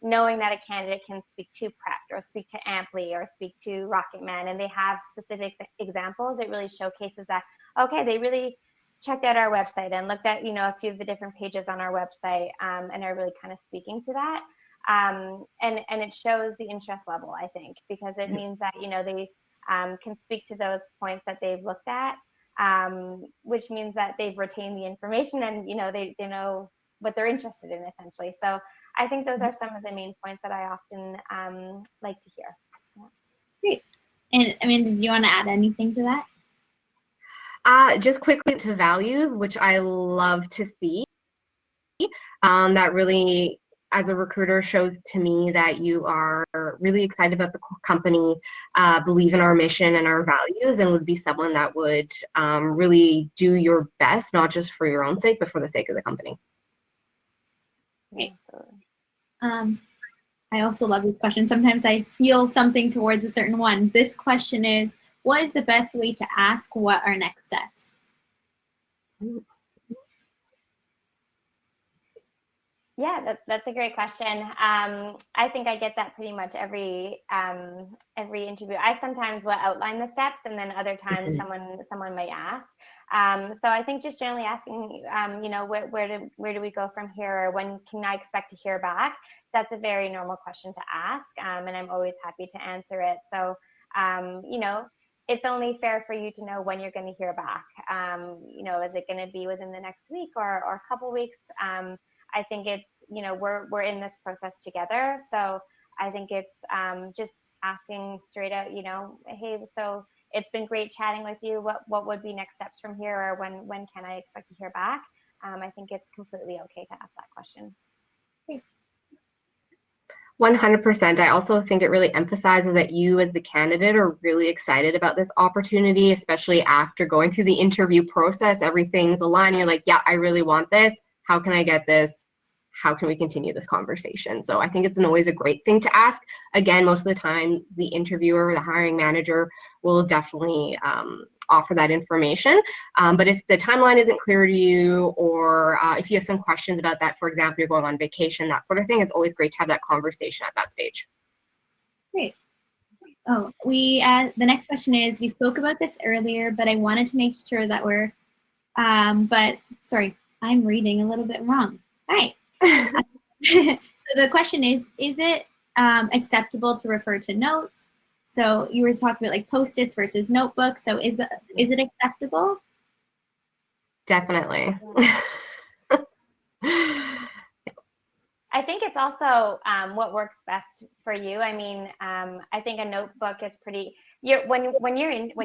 knowing that a candidate can speak to Prepped or speak to Amply or speak to Rocketman, and they have specific examples, it really showcases that, okay, they really checked out our website and looked at, a few of the different pages on our website, and are really kind of speaking to that. And it shows the interest level, I think, because it means that, they can speak to those points that they've looked at, which means that they've retained the information, and, they know what they're interested in, essentially. So I think those are some of the main points that I often like to hear. Yeah. Great. And Amanda, do you want to add anything to that? Just quickly to values, which I love to see. That really, as a recruiter, shows to me that you are really excited about the company, believe in our mission and our values, and would be someone that would really do your best, not just for your own sake, but for the sake of the company. Great. I also love this question. Sometimes I feel something towards a certain one. This question is, what is the best way to ask what are next steps? Yeah, that's a great question. I think I get that pretty much every interview. I sometimes will outline the steps, and then other times someone might ask. So I think just generally asking, where do we go from here, or when can I expect to hear back? That's a very normal question to ask, and I'm always happy to answer it. So it's only fair for you to know when you're going to hear back. Is it going to be within the next week or a couple weeks? I think it's, we're in this process together. So I think it's just asking straight out, hey, so it's been great chatting with you. What would be next steps from here, or when can I expect to hear back? I think it's completely okay to ask that question. 100%. I also think it really emphasizes that you as the candidate are really excited about this opportunity, especially after going through the interview process. Everything's aligned. You're like, yeah, I really want this. How can I get this? How can we continue this conversation? So I think it's always a great thing to ask. Again, most of the time, the interviewer, the hiring manager will definitely offer that information. But if the timeline isn't clear to you, or if you have some questions about that, for example, you're going on vacation, that sort of thing, it's always great to have that conversation at that stage. Great. Oh, the next question is, we spoke about this earlier, but I wanted to make sure that but sorry, I'm reading a little bit wrong. All right. So the question is it acceptable to refer to notes? So you were talking about like Post-its versus notebooks. So is it acceptable? Definitely. I think it's also what works best for you. I mean, I think a notebook is pretty. When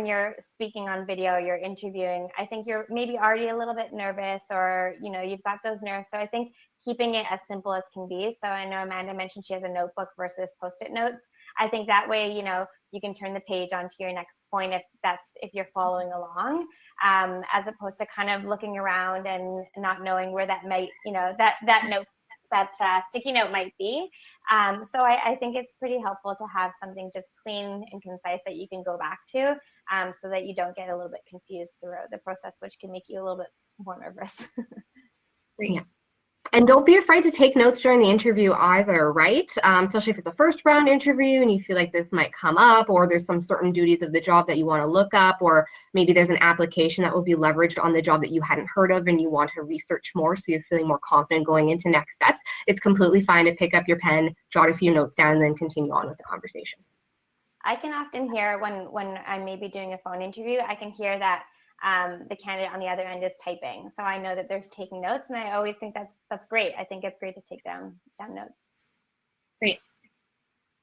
you're speaking on video, you're interviewing. I think you're maybe already a little bit nervous, or you've got those nerves. So I think keeping it as simple as can be. So I know Amanda mentioned she has a notebook versus Post-it notes. I think that way, you can turn the page onto your next point if you're following along, as opposed to kind of looking around and not knowing where that might, that sticky note might be. So I think it's pretty helpful to have something just clean and concise that you can go back to, so that you don't get a little bit confused throughout the process, which can make you a little bit more nervous. Great. Yeah. And don't be afraid to take notes during the interview either, right? Especially if it's a first round interview and you feel like this might come up, or there's some certain duties of the job that you want to look up, or maybe there's an application that will be leveraged on the job that you hadn't heard of and you want to research more, so you're feeling more confident going into next steps. It's completely fine to pick up your pen, jot a few notes down, and then continue on with the conversation. I can often hear when I'm maybe doing a phone interview, I can hear that the candidate on the other end is typing. So I know that they're taking notes, and I always think that's great. I think it's great to take down notes. Great.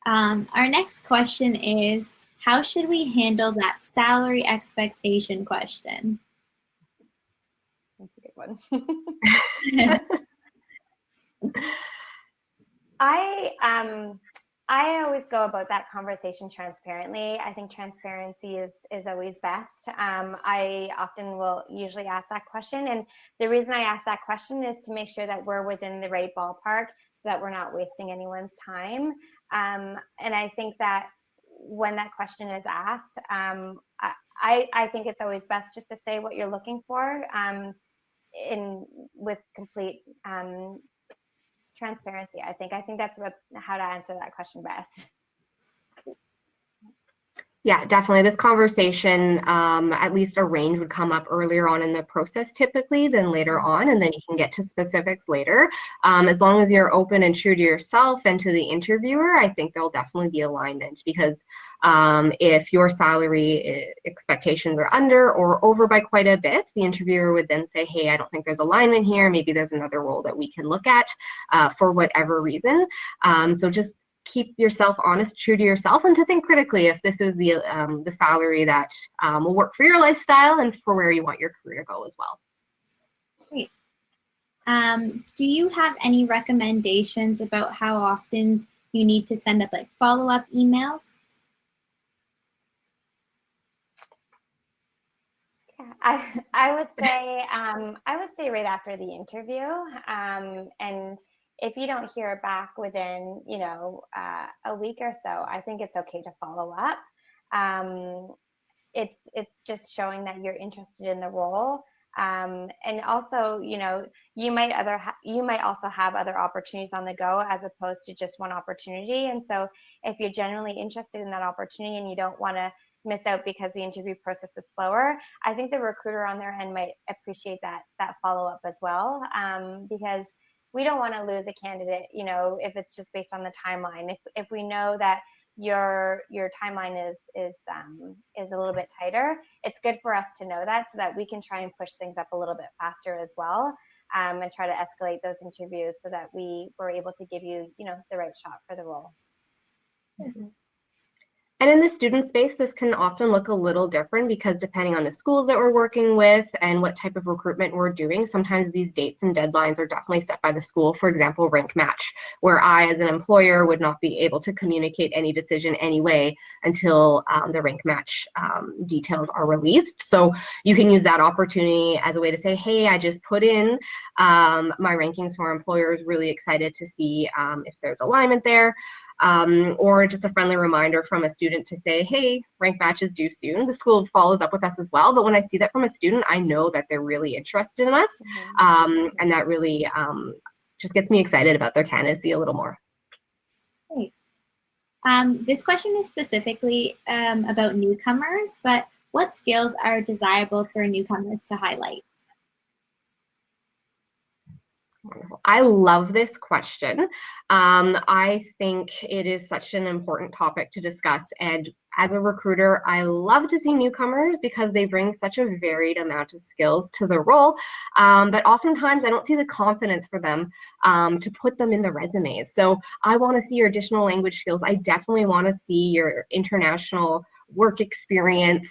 Our next question is, how should we handle that salary expectation question? That's a good one. I always go about that conversation transparently. I think transparency is always best. I often will usually ask that question. And the reason I ask that question is to make sure that we're within the right ballpark, so that we're not wasting anyone's time. And I think that when that question is asked, I think it's always best just to say what you're looking for, with complete transparency. I think that's how to answer that question best. Yeah, definitely. This conversation, at least a range would come up earlier on in the process typically than later on, and then you can get to specifics later. As long as you're open and true to yourself and to the interviewer, I think there'll definitely be alignment, because if your salary expectations are under or over by quite a bit, the interviewer would then say, hey, I don't think there's alignment here. Maybe there's another role that we can look at for whatever reason. So just keep yourself honest, true to yourself, and to think critically if this is the salary that will work for your lifestyle and for where you want your career to go as well. Great. Do you have any recommendations about how often you need to send up like follow-up emails? Yeah, I would say right after the interview, and if you don't hear back within a week or so, I think it's okay to follow up. It's just showing that you're interested in the role. And also, you might also have other opportunities on the go as opposed to just one opportunity. And so if you're genuinely interested in that opportunity and you don't want to miss out because the interview process is slower, I think the recruiter on their end might appreciate that follow-up as well, because we don't want to lose a candidate, if it's just based on the timeline. If we know that your timeline is a little bit tighter, it's good for us to know that so that we can try and push things up a little bit faster as well, and try to escalate those interviews so that we were able to give you, the right shot for the role. Mhm. And in the student space, this can often look a little different because depending on the schools that we're working with and what type of recruitment we're doing, sometimes these dates and deadlines are definitely set by the school. For example, rank match, where I, as an employer, would not be able to communicate any decision anyway until the rank match details are released. So you can use that opportunity as a way to say, hey, I just put in my rankings for our employers, really excited to see if there's alignment there. Or just a friendly reminder from a student to say, hey, rank match is due soon. The school follows up with us as well. But when I see that from a student, I know that they're really interested in us. And that really just gets me excited about their candidacy a little more. Great. This question is specifically about newcomers, but what skills are desirable for newcomers to highlight? Wonderful. I love this question. I think it is such an important topic to discuss. And as a recruiter, I love to see newcomers because they bring such a varied amount of skills to the role. But oftentimes I don't see the confidence for them to put them in the resumes. So I want to see your additional language skills. I definitely want to see your international work experience,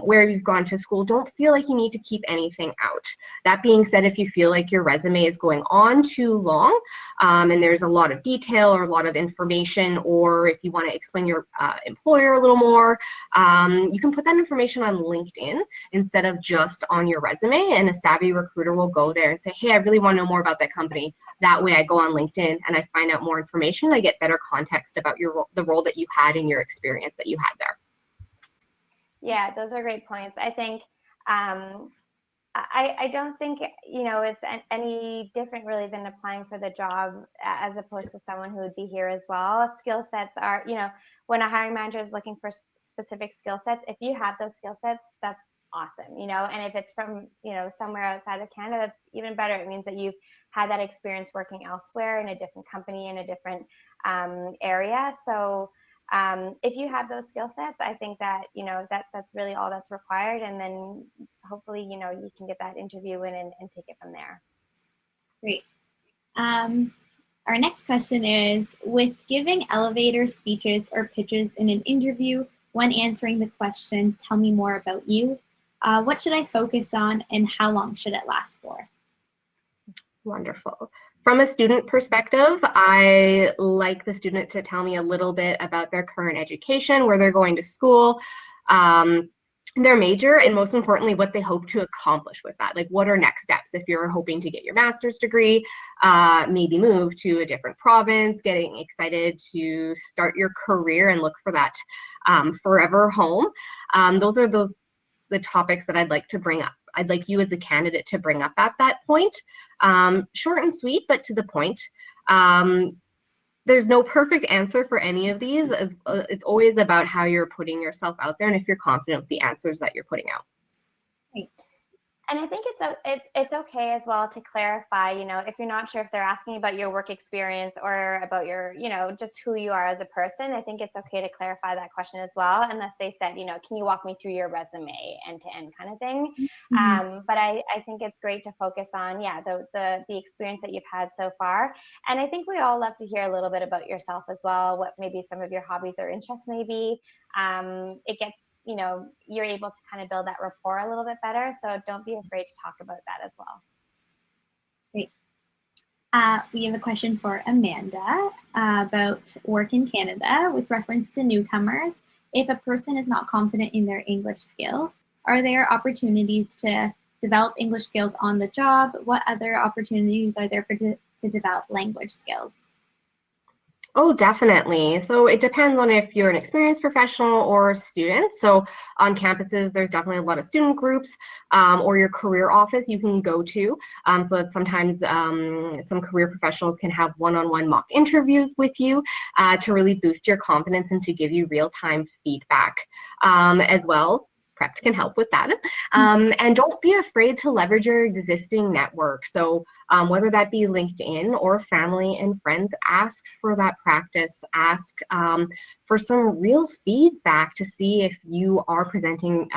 where you've gone to school. Don't feel like you need to keep anything out. That being said, if you feel like your resume is going on too long and there's a lot of detail or a lot of information, or if you want to explain your employer a little more, you can put that information on LinkedIn instead of just on your resume, and a savvy recruiter will go there and say, hey, I really want to know more about that company. That way I go on LinkedIn and I find out more information. I get better context about the role that you had and your experience that you had there. Yeah, those are great points. I think I don't think it's any different really than applying for the job as opposed to someone who would be here as well. Skill sets are, when a hiring manager is looking for specific skill sets, if you have those skill sets, that's awesome, and if it's from somewhere outside of Canada, that's even better. It means that you've had that experience working elsewhere in a different company, in a different area. So if you have those skill sets, I think that that's really all that's required, and then hopefully you can get that interview in and take it from there. Great. Our next question is, with giving elevator speeches or pitches in an interview, when answering the question, tell me more about you, what should I focus on and how long should it last for? Wonderful. From a student perspective, I like the student to tell me a little bit about their current education, where they're going to school, their major, and most importantly, what they hope to accomplish with that. Like, what are next steps? If you're hoping to get your master's degree, maybe move to a different province, getting excited to start your career and look for that forever home. Those are the topics that I'd like to bring up. I'd like you as a candidate to bring up at that point. Short and sweet, but to the point. There's no perfect answer for any of these. It's always about how you're putting yourself out there and if you're confident with the answers that you're putting out. Great. And I think it's okay as well to clarify, if you're not sure if they're asking about your work experience or about your, just who you are as a person. I think it's okay to clarify that question as well, unless they said, can you walk me through your resume end to end kind of thing. But I think it's great to focus on, the experience that you've had so far. And I think we all love to hear a little bit about yourself as well, what maybe some of your hobbies or interests may be. It gets, you're able to kind of build that rapport a little bit better. So don't be afraid to talk about that as well. Great. We have a question for Amanda about work in Canada with reference to newcomers. If a person is not confident in their English skills, are there opportunities to develop English skills on the job? What other opportunities are there to develop language skills? Oh, definitely. So it depends on if you're an experienced professional or student. So on campuses, there's definitely a lot of student groups or your career office you can go to. So that sometimes some career professionals can have one-on-one mock interviews with you to really boost your confidence and to give you real-time feedback as well. Prep can help with that. And don't be afraid to leverage your existing network. So whether that be LinkedIn or family and friends, ask for that practice, ask for some real feedback to see if you are presenting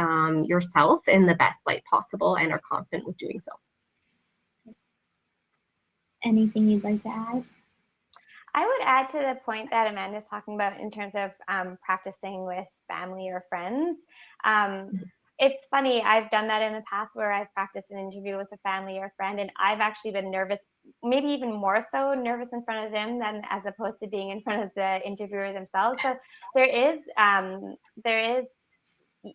yourself in the best light possible and are confident with doing so. Anything you'd like to add? I would add to the point that Amanda's talking about in terms of practicing with family or friends. It's funny, I've done that in the past where I've practiced an interview with a family or friend, and I've actually been nervous, maybe even more so nervous in front of them than as opposed to being in front of the interviewer themselves. So there is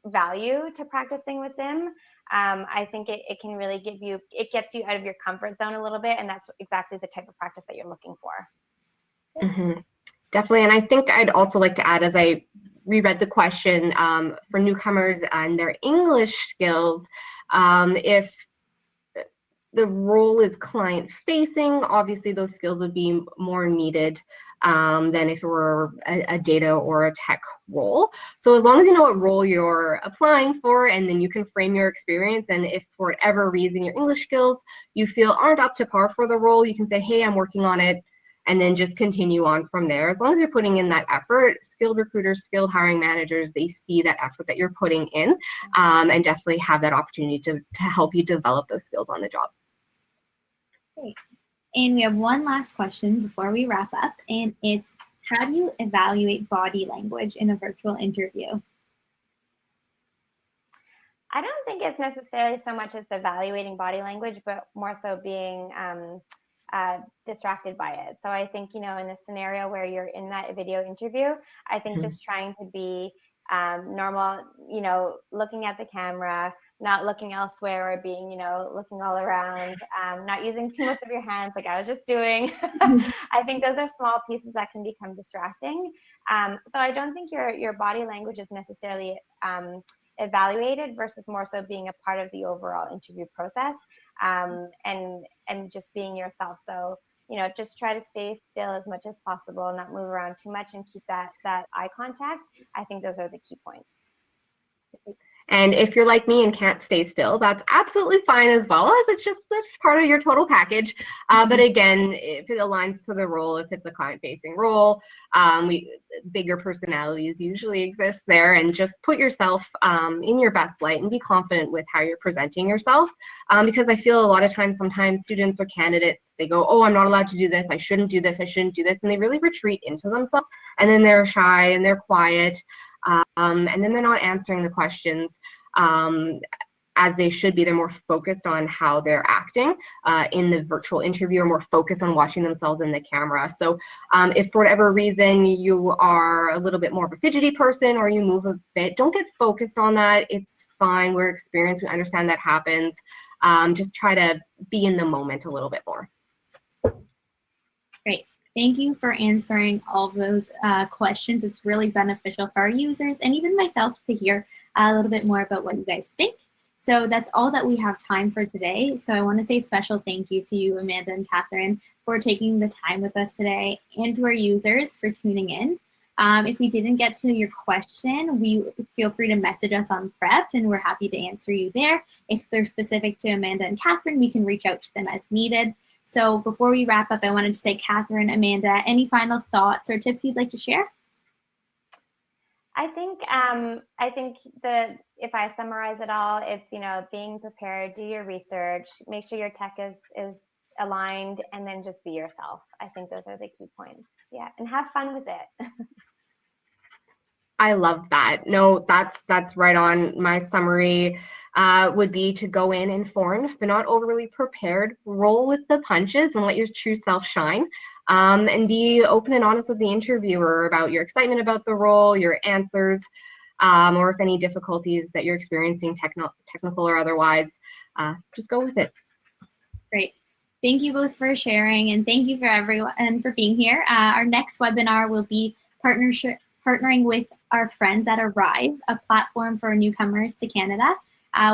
value to practicing with them. I think it can really it gets you out of your comfort zone a little bit, and that's exactly the type of practice that you're looking for. Mm-hmm. Definitely. And I think I'd also like to add, as I reread the question for newcomers and their English skills, if the role is client facing, obviously those skills would be more needed than if it were a data or a tech role. So as long as you know what role you're applying for, and then you can frame your experience, and if for whatever reason your English skills you feel aren't up to par for the role, you can say, hey, I'm working on it, and then just continue on from there. As long as you're putting in that effort, skilled recruiters, skilled hiring managers, they see that effort that you're putting in and definitely have that opportunity to help you develop those skills on the job. Great. And we have one last question before we wrap up, and it's, how do you evaluate body language in a virtual interview? I don't think it's necessarily so much as evaluating body language, but more so being distracted by it. So I think, in a scenario where you're in that video interview, I think just trying to be normal, looking at the camera, not looking elsewhere, or being, looking all around, not using too much of your hands like I was just doing. I think those are small pieces that can become distracting. So I don't think your body language is necessarily evaluated versus more so being a part of the overall interview process, and just being yourself. So just try to stay still as much as possible, not move around too much, and keep that eye contact. I think those are the key points. And if you're like me and can't stay still, that's absolutely fine as well, as it's just that's part of your total package. But again, if it aligns to the role, if it's a client-facing role, bigger personalities usually exist there, and just put yourself in your best light and be confident with how you're presenting yourself. Because I feel a lot of times, sometimes students or candidates, they go, oh, I'm not allowed to do this, I shouldn't do this, I shouldn't do this, and they really retreat into themselves, and then they're shy and they're quiet. And then they're not answering the questions as they should be. They're more focused on how they're acting in the virtual interview, or more focused on watching themselves in the camera. So if for whatever reason you are a little bit more of a fidgety person, or you move a bit, don't get focused on that. It's fine. We're experienced. We understand that happens. Just try to be in the moment a little bit more. Great. Thank you for answering all of those questions. It's really beneficial for our users and even myself to hear a little bit more about what you guys think. So that's all that we have time for today. So I want to say special thank you to you, Amanda and Catherine, for taking the time with us today, and to our users for tuning in. If we didn't get to your question, feel free to message us on Prep, and we're happy to answer you there. If they're specific to Amanda and Catherine, we can reach out to them as needed. So before we wrap up, I wanted to say, Catherine, Amanda, any final thoughts or tips you'd like to share? I think if I summarize it all, it's being prepared, do your research, make sure your tech is aligned, and then just be yourself. I think those are the key points. Yeah, and have fun with it. I love that. No, that's right on. My summary would be to go in informed, but not overly prepared. Roll with the punches and let your true self shine. And be open and honest with the interviewer about your excitement about the role, your answers, or if any difficulties that you're experiencing, technical or otherwise. Just go with it. Great. Thank you both for sharing, and thank you for everyone for being here. Our next webinar will be partnering with our friends at Arrive, a platform for newcomers to Canada.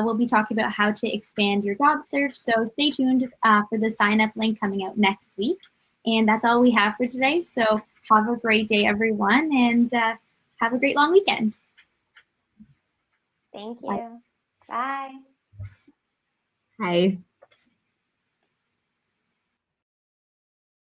We'll be talking about how to expand your job search, so stay tuned for the sign-up link coming out next week. And that's all we have for today, so have a great day, everyone, and have a great long weekend. Thank you. Bye. Hi.